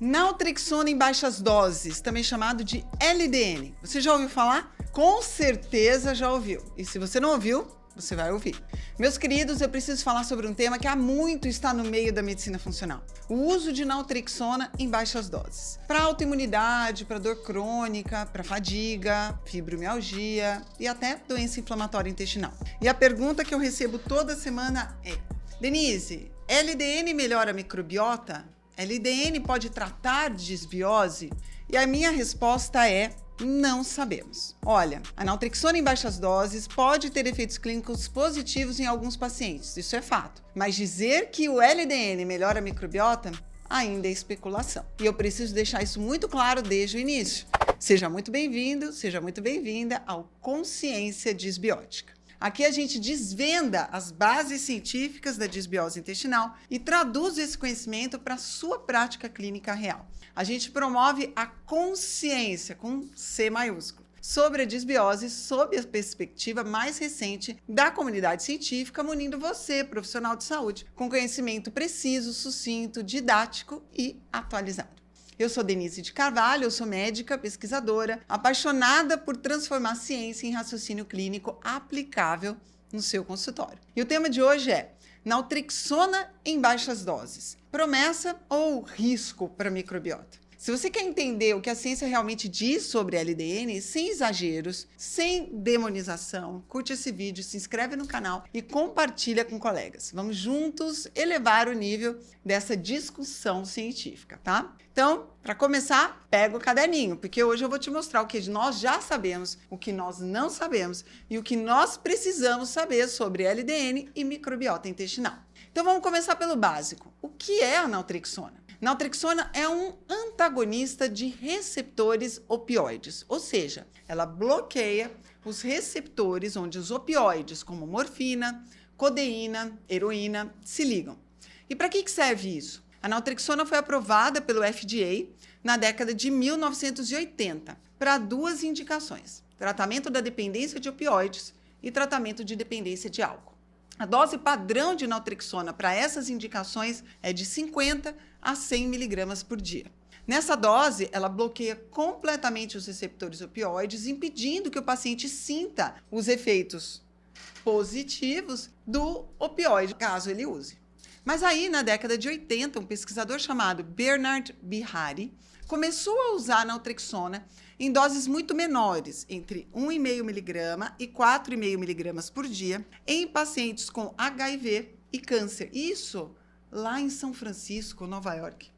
Naltrexona em baixas doses, também chamado de LDN. Você já ouviu falar? Com certeza já ouviu. E se você não ouviu, você vai ouvir. Meus queridos, eu preciso falar sobre um tema que há muito está no meio da medicina funcional. O uso de naltrexona em baixas doses. Para autoimunidade, para dor crônica, para fadiga, fibromialgia e até doença inflamatória intestinal. E a pergunta que eu recebo toda semana é: Denise, LDN melhora a microbiota? LDN pode tratar de disbiose? E a minha resposta é: não sabemos. Olha, a naltrexona em baixas doses pode ter efeitos clínicos positivos em alguns pacientes, isso é fato. Mas dizer que o LDN melhora a microbiota ainda é especulação. E eu preciso deixar isso muito claro desde o início. Seja muito bem-vindo, seja muito bem-vinda ao Consciência Disbiótica. Aqui a gente desvenda as bases científicas da disbiose intestinal e traduz esse conhecimento para a sua prática clínica real. A gente promove a consciência, com C maiúsculo, sobre a disbiose sob a perspectiva mais recente da comunidade científica, munindo você, profissional de saúde, com conhecimento preciso, sucinto, didático e atualizado. Eu sou Denise de Carvalho, eu sou médica, pesquisadora, apaixonada por transformar a ciência em raciocínio clínico aplicável no seu consultório. E o tema de hoje é naltrexona em baixas doses, promessa ou risco para a microbiota? Se você quer entender o que a ciência realmente diz sobre LDN, sem exageros, sem demonização, curte esse vídeo, se inscreve no canal e compartilha com colegas. Vamos juntos elevar o nível dessa discussão científica, tá? Então, para começar, pega o caderninho, porque hoje eu vou te mostrar o que nós já sabemos, o que nós não sabemos e o que nós precisamos saber sobre LDN e microbiota intestinal. Então, vamos começar pelo básico. O que é a naltrexona? Naltrexona é um antagonista de receptores opioides, ou seja, ela bloqueia os receptores onde os opioides, como morfina, codeína, heroína, se ligam. E para que serve isso? A naltrexona foi aprovada pelo FDA na década de 1980 para duas indicações: tratamento da dependência de opioides e tratamento de dependência de álcool. A dose padrão de naltrexona para essas indicações é de 50 a 100 miligramas por dia. Nessa dose, ela bloqueia completamente os receptores opioides, impedindo que o paciente sinta os efeitos positivos do opioide, caso ele use. Mas aí, na década de 80, um pesquisador chamado Bernard Bihari começou a usar a naltrexona em doses muito menores, entre 1,5 miligrama e 4,5 miligramas por dia, em pacientes com HIV e câncer. Isso lá em São Francisco, Nova York,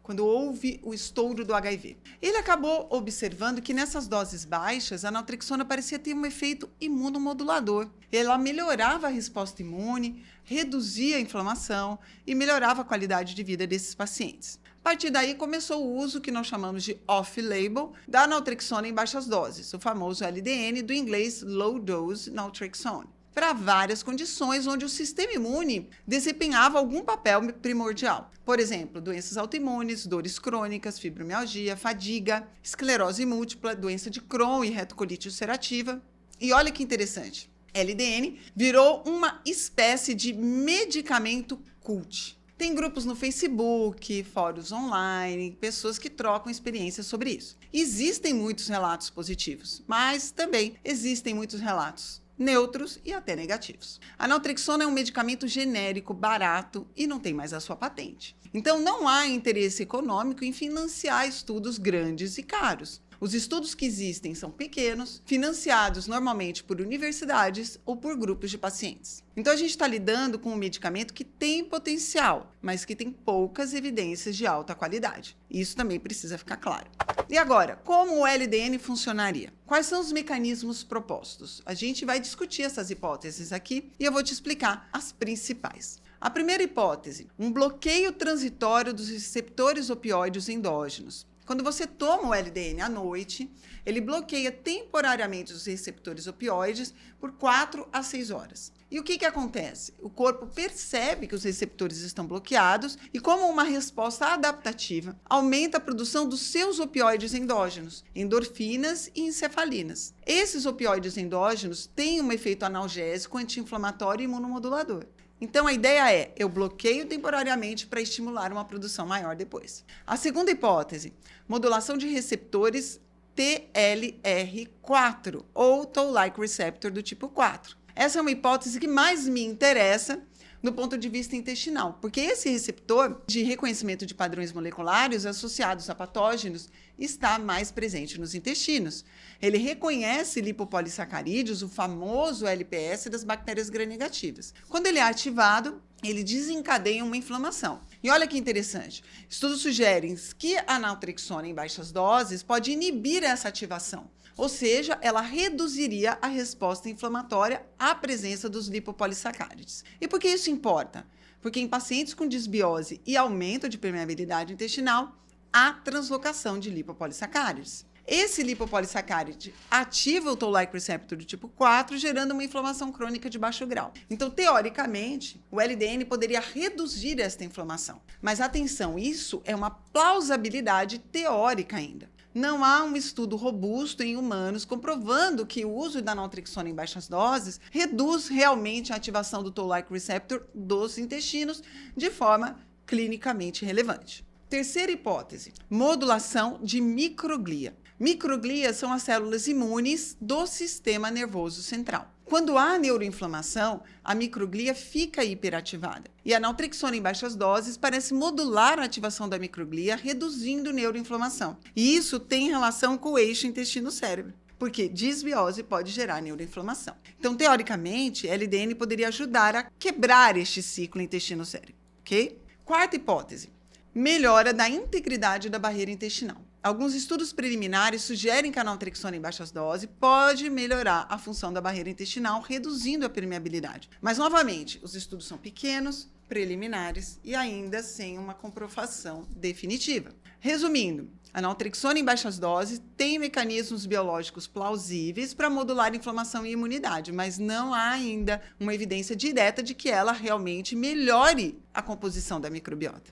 quando houve o estouro do HIV. Ele acabou observando que nessas doses baixas, a naltrexona parecia ter um efeito imunomodulador. Ela melhorava a resposta imune, reduzia a inflamação e melhorava a qualidade de vida desses pacientes. A partir daí, começou o uso que nós chamamos de off-label da naltrexona em baixas doses, o famoso LDN, do inglês Low Dose Naltrexone, para várias condições onde o sistema imune desempenhava algum papel primordial. Por exemplo, doenças autoimunes, dores crônicas, fibromialgia, fadiga, esclerose múltipla, doença de Crohn e retocolite ulcerativa. E olha que interessante, LDN virou uma espécie de medicamento cult. Tem grupos no Facebook, fóruns online, pessoas que trocam experiências sobre isso. Existem muitos relatos positivos, mas também existem muitos relatos neutros e até negativos. A naltrexona é um medicamento genérico, barato e não tem mais a sua patente. Então não há interesse econômico em financiar estudos grandes e caros. Os estudos que existem são pequenos, financiados normalmente por universidades ou por grupos de pacientes. Então a gente está lidando com um medicamento que tem potencial, mas que tem poucas evidências de alta qualidade. Isso também precisa ficar claro. E agora, como o LDN funcionaria? Quais são os mecanismos propostos? A gente vai discutir essas hipóteses aqui e eu vou te explicar as principais. A primeira hipótese, um bloqueio transitório dos receptores opioides endógenos. Quando você toma o LDN à noite, ele bloqueia temporariamente os receptores opioides por 4 a 6 horas. E o que acontece? O corpo percebe que os receptores estão bloqueados e, como uma resposta adaptativa, aumenta a produção dos seus opioides endógenos, endorfinas e encefalinas. Esses opioides endógenos têm um efeito analgésico, anti-inflamatório e imunomodulador. Então, a ideia é, eu bloqueio temporariamente para estimular uma produção maior depois. A segunda hipótese, modulação de receptores TLR4, ou Toll-like receptor do tipo 4. Essa é uma hipótese que mais me interessa do ponto de vista intestinal, porque esse receptor de reconhecimento de padrões moleculares associados a patógenos está mais presente nos intestinos. Ele reconhece lipopolissacarídeos, o famoso LPS das bactérias gram-negativas. Quando ele é ativado, ele desencadeia uma inflamação. E olha que interessante, estudos sugerem que a naltrexona em baixas doses pode inibir essa ativação. Ou seja, ela reduziria a resposta inflamatória à presença dos lipopolissacarídeos. E por que isso importa? Porque em pacientes com disbiose e aumento de permeabilidade intestinal, há translocação de lipopolissacarídeos. Esse lipopolissacarídeo ativa o Toll-like receptor do tipo 4, gerando uma inflamação crônica de baixo grau. Então, teoricamente, o LDN poderia reduzir esta inflamação. Mas atenção, isso é uma plausibilidade teórica ainda. Não há um estudo robusto em humanos comprovando que o uso da naltrexona em baixas doses reduz realmente a ativação do Toll-like receptor dos intestinos de forma clinicamente relevante. Terceira hipótese, modulação de microglia. Microglias são as células imunes do sistema nervoso central. Quando há neuroinflamação, a microglia fica hiperativada. E a naltrexona em baixas doses parece modular a ativação da microglia, reduzindo neuroinflamação. E isso tem relação com o eixo intestino-cérebro, porque disbiose pode gerar neuroinflamação. Então, teoricamente, LDN poderia ajudar a quebrar este ciclo intestino-cérebro, ok? Quarta hipótese, melhora da integridade da barreira intestinal. Alguns estudos preliminares sugerem que a naltrexona em baixas doses pode melhorar a função da barreira intestinal, reduzindo a permeabilidade. Mas, novamente, os estudos são pequenos, preliminares e ainda sem uma comprovação definitiva. Resumindo, a naltrexona em baixas doses tem mecanismos biológicos plausíveis para modular inflamação e imunidade, mas não há ainda uma evidência direta de que ela realmente melhore a composição da microbiota.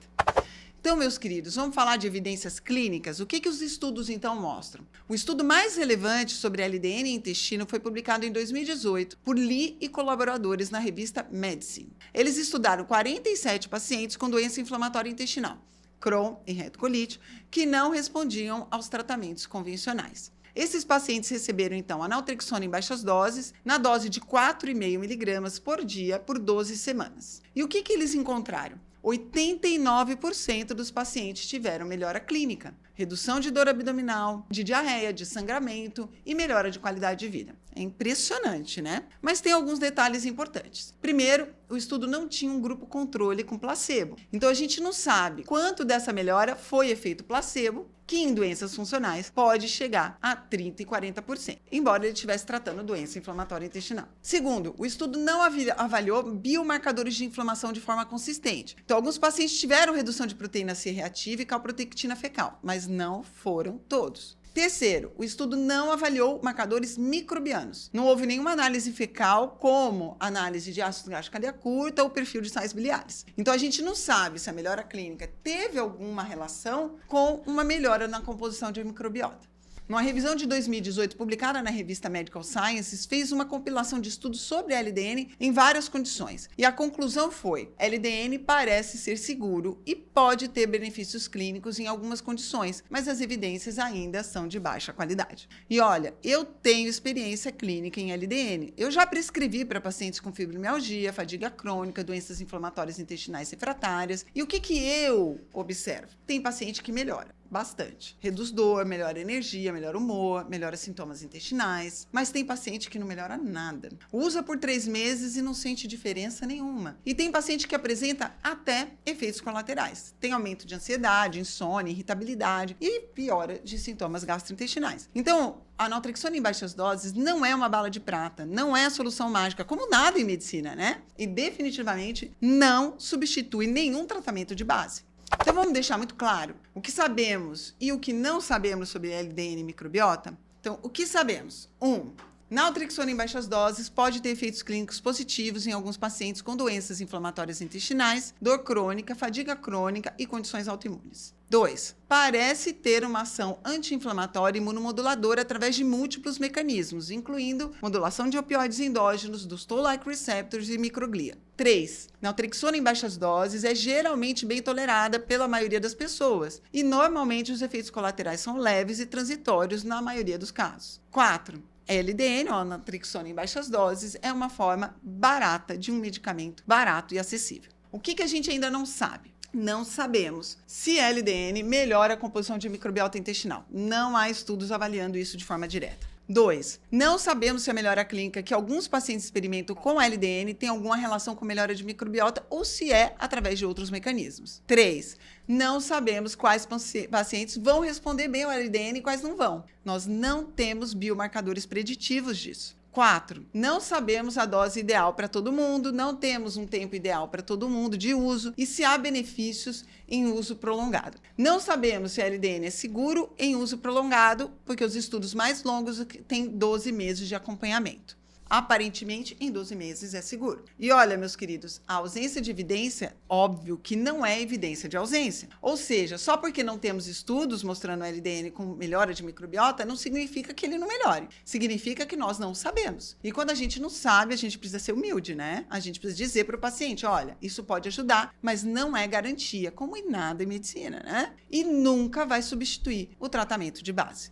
Então, meus queridos, vamos falar de evidências clínicas? O que os estudos, então, mostram? O estudo mais relevante sobre LDN e intestino foi publicado em 2018 por Lee e colaboradores na revista Medicine. Eles estudaram 47 pacientes com doença inflamatória intestinal, Crohn e retocolite, que não respondiam aos tratamentos convencionais. Esses pacientes receberam, então, a naltrexona em baixas doses, na dose de 4,5 mg por dia por 12 semanas. E o que eles encontraram? 89% dos pacientes tiveram melhora clínica, redução de dor abdominal, de diarreia, de sangramento e melhora de qualidade de vida. É impressionante, né? Mas tem alguns detalhes importantes. Primeiro, o estudo não tinha um grupo controle com placebo. Então, a gente não sabe quanto dessa melhora foi efeito placebo, que em doenças funcionais pode chegar a 30% e 40%, embora ele estivesse tratando doença inflamatória intestinal. Segundo, o estudo não avaliou biomarcadores de inflamação de forma consistente. Então, alguns pacientes tiveram redução de proteína C reativa e calprotectina fecal, mas não foram todos. Terceiro, o estudo não avaliou marcadores microbianos. Não houve nenhuma análise fecal, como análise de ácido gástrico cadeia curta ou perfil de sais biliares. Então, a gente não sabe se a melhora clínica teve alguma relação com uma melhora na composição de microbiota. Numa revisão de 2018, publicada na revista Medical Sciences, fez uma compilação de estudos sobre LDN em várias condições. E a conclusão foi: LDN parece ser seguro e pode ter benefícios clínicos em algumas condições, mas as evidências ainda são de baixa qualidade. E olha, eu tenho experiência clínica em LDN. Eu já prescrevi para pacientes com fibromialgia, fadiga crônica, doenças inflamatórias intestinais refratárias. E o que eu observo? Tem paciente que melhora bastante. Reduz dor, melhora energia, melhora humor, melhora sintomas intestinais. Mas tem paciente que não melhora nada. Usa por 3 meses e não sente diferença nenhuma. E tem paciente que apresenta até efeitos colaterais. Tem aumento de ansiedade, insônia, irritabilidade e piora de sintomas gastrointestinais. Então, a naltrexona em baixas doses não é uma bala de prata, não é a solução mágica, como nada em medicina, né? E definitivamente não substitui nenhum tratamento de base. Então, vamos deixar muito claro o que sabemos e o que não sabemos sobre LDN e microbiota? Então, o que sabemos? Naltrexona em baixas doses pode ter efeitos clínicos positivos em alguns pacientes com doenças inflamatórias intestinais, dor crônica, fadiga crônica e condições autoimunes. 2. Parece ter uma ação anti-inflamatória e imunomoduladora através de múltiplos mecanismos, incluindo modulação de opioides endógenos, dos toll-like receptors e microglia. 3. Naltrexona em baixas doses é geralmente bem tolerada pela maioria das pessoas e normalmente os efeitos colaterais são leves e transitórios na maioria dos casos. 4. LDN, ou naltrexona em baixas doses, é uma forma barata de um medicamento barato e acessível. O que a gente ainda não sabe? Não sabemos se LDN melhora a composição de microbiota intestinal. Não há estudos avaliando isso de forma direta. 2. Não sabemos se a melhora clínica que alguns pacientes experimentam com LDN tem alguma relação com melhora de microbiota ou se é através de outros mecanismos. 3. Não sabemos quais pacientes vão responder bem ao LDN e quais não vão. Nós não temos biomarcadores preditivos disso. 4. Não sabemos a dose ideal para todo mundo, não temos um tempo ideal para todo mundo de uso e se há benefícios em uso prolongado. Não sabemos se a LDN é seguro em uso prolongado, porque os estudos mais longos têm 12 meses de acompanhamento. Aparentemente, em 12 meses é seguro. E olha, meus queridos, a ausência de evidência, óbvio que não é evidência de ausência. Ou seja, só porque não temos estudos mostrando o LDN com melhora de microbiota, não significa que ele não melhore. Significa que nós não sabemos. E quando a gente não sabe, a gente precisa ser humilde, né? A gente precisa dizer para o paciente, olha, isso pode ajudar, mas não é garantia, como em nada em medicina, né? E nunca vai substituir o tratamento de base.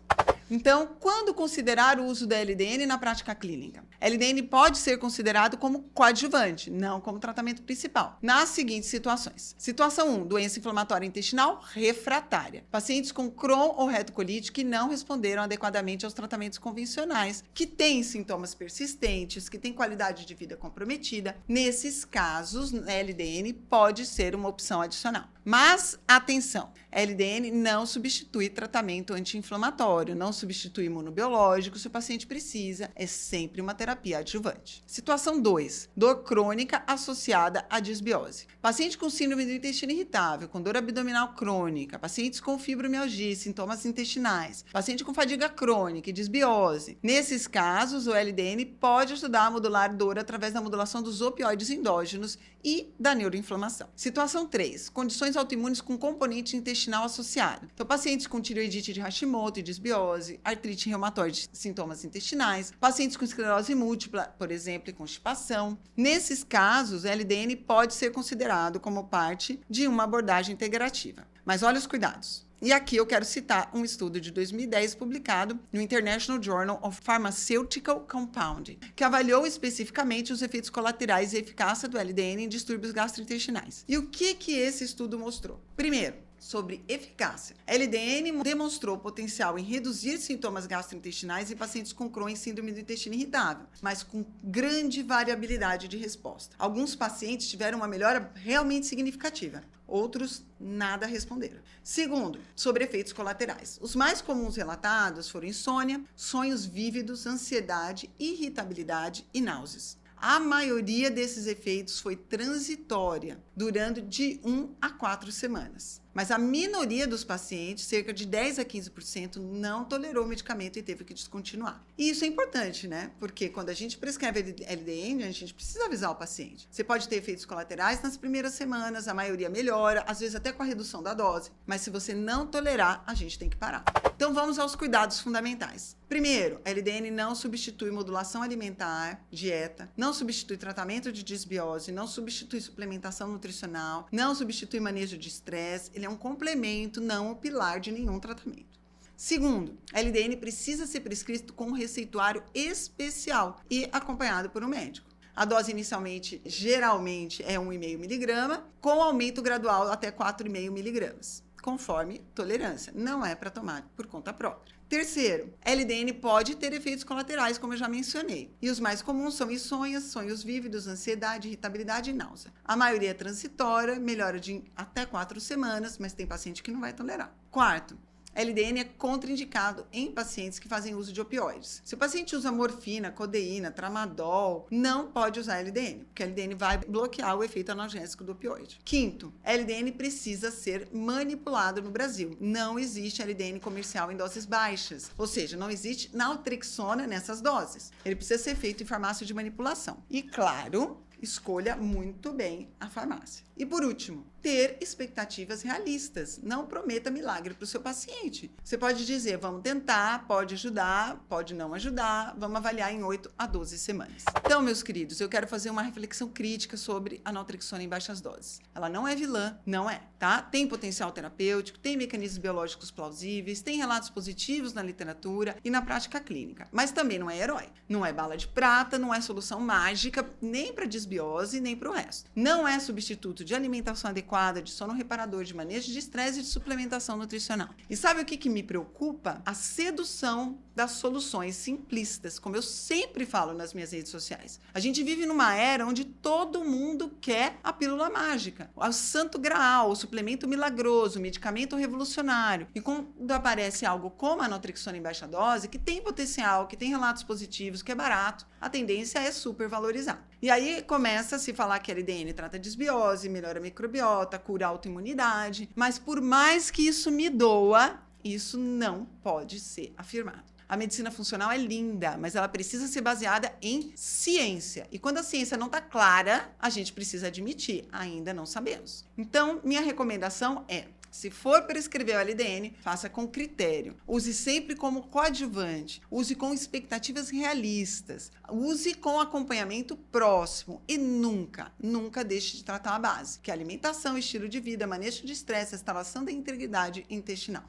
Então, quando considerar o uso da LDN na prática clínica? LDN pode ser considerado como coadjuvante, não como tratamento principal, nas seguintes situações. Situação 1, doença inflamatória intestinal refratária. Pacientes com Crohn ou retocolite que não responderam adequadamente aos tratamentos convencionais, que têm sintomas persistentes, que têm qualidade de vida comprometida. Nesses casos, LDN pode ser uma opção adicional. Mas, atenção, LDN não substitui tratamento anti-inflamatório, não substitui imunobiológico se o paciente precisa, é sempre uma terapia adjuvante. Situação 2, dor crônica associada à disbiose. Paciente com síndrome do intestino irritável, com dor abdominal crônica, pacientes com fibromialgia, sintomas intestinais, paciente com fadiga crônica e disbiose. Nesses casos, o LDN pode ajudar a modular dor através da modulação dos opioides endógenos e da neuroinflamação. Situação 3, condições autoimunes com componente intestinal associado. Então, pacientes com tireoidite de Hashimoto e disbiose, artrite reumatoide, sintomas intestinais, pacientes com esclerose múltipla, por exemplo, e constipação. Nesses casos, LDN pode ser considerado como parte de uma abordagem integrativa. Mas olha os cuidados. E aqui eu quero citar um estudo de 2010 publicado no International Journal of Pharmaceutical Compounding, que avaliou especificamente os efeitos colaterais e eficácia do LDN em distúrbios gastrointestinais. E o que esse estudo mostrou? Primeiro, sobre eficácia. A LDN demonstrou potencial em reduzir sintomas gastrointestinais em pacientes com Crohn e síndrome do intestino irritável, mas com grande variabilidade de resposta. Alguns pacientes tiveram uma melhora realmente significativa. Outros nada responderam. Segundo, sobre efeitos colaterais. Os mais comuns relatados foram insônia, sonhos vívidos, ansiedade, irritabilidade e náuseas. A maioria desses efeitos foi transitória, durando de 1 a 4 semanas. Mas a minoria dos pacientes, cerca de 10 a 15%, não tolerou o medicamento e teve que descontinuar. E isso é importante, né? Porque quando a gente prescreve LDN, a gente precisa avisar o paciente. Você pode ter efeitos colaterais nas primeiras semanas, a maioria melhora, às vezes até com a redução da dose. Mas se você não tolerar, a gente tem que parar. Então vamos aos cuidados fundamentais. Primeiro, a LDN não substitui modulação alimentar, dieta, não substitui tratamento de disbiose, não substitui suplementação nutricional, não substitui manejo de estresse. Ele é um complemento, não o pilar de nenhum tratamento. Segundo, a LDN precisa ser prescrito com um receituário especial e acompanhado por um médico. A dose inicialmente, geralmente, é 1,5 mg, com aumento gradual até 4,5 mg, conforme tolerância. Não é para tomar por conta própria. Terceiro, LDN pode ter efeitos colaterais, como eu já mencionei. E os mais comuns são insônias, sonhos vívidos, ansiedade, irritabilidade e náusea. A maioria é transitória, melhora de até 4 semanas, mas tem paciente que não vai tolerar. Quarto, LDN é contraindicado em pacientes que fazem uso de opioides. Se o paciente usa morfina, codeína, tramadol, não pode usar LDN, porque LDN vai bloquear o efeito analgésico do opioide. Quinto, LDN precisa ser manipulado no Brasil. Não existe LDN comercial em doses baixas, ou seja, não existe naltrexona nessas doses. Ele precisa ser feito em farmácia de manipulação. E claro, escolha muito bem a farmácia. E por último, ter expectativas realistas. Não prometa milagre para o seu paciente. Você pode dizer, vamos tentar, pode ajudar, pode não ajudar, vamos avaliar em 8 a 12 semanas. Então, meus queridos, eu quero fazer uma reflexão crítica sobre a naltrexona em baixas doses. Ela não é vilã, não é, tá? Tem potencial terapêutico, tem mecanismos biológicos plausíveis, tem relatos positivos na literatura e na prática clínica. Mas também não é herói. Não é bala de prata, não é solução mágica, nem para desbiose, nem para o resto. Não é substituto de alimentação adequada, de sono reparador, de manejo de estresse e de suplementação nutricional. E sabe o que me preocupa? A sedução das soluções simplistas, como eu sempre falo nas minhas redes sociais. A gente vive numa era onde todo mundo quer a pílula mágica, o santo graal, o suplemento milagroso, o medicamento revolucionário. E quando aparece algo como a naltrexona em baixa dose, que tem potencial, que tem relatos positivos, que é barato, a tendência é supervalorizar. E aí começa a se falar que a LDN trata desbiose, melhora a microbiota, cura a autoimunidade, mas por mais que isso me doa, isso não pode ser afirmado. A medicina funcional é linda, mas ela precisa ser baseada em ciência. E quando a ciência não está clara, a gente precisa admitir, ainda não sabemos. Então, minha recomendação é, se for prescrever o LDN, faça com critério. Use sempre como coadjuvante. Use com expectativas realistas. Use com acompanhamento próximo. E nunca, nunca deixe de tratar a base, que é alimentação, estilo de vida, manejo de estresse, restauração da integridade intestinal.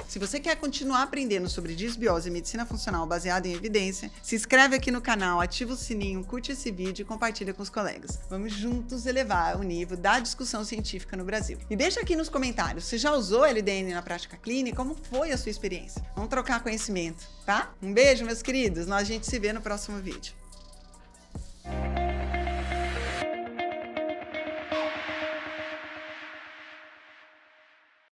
Se você quer continuar aprendendo sobre desbiose e medicina funcional baseada em evidência, se inscreve aqui no canal, ativa o sininho, curte esse vídeo e compartilha com os colegas. Vamos juntos elevar o nível da discussão científica no Brasil. E deixa aqui nos comentários, você já usou LDN na prática clínica? Como foi a sua experiência? Vamos trocar conhecimento, tá? Um beijo, meus queridos. A gente se vê no próximo vídeo.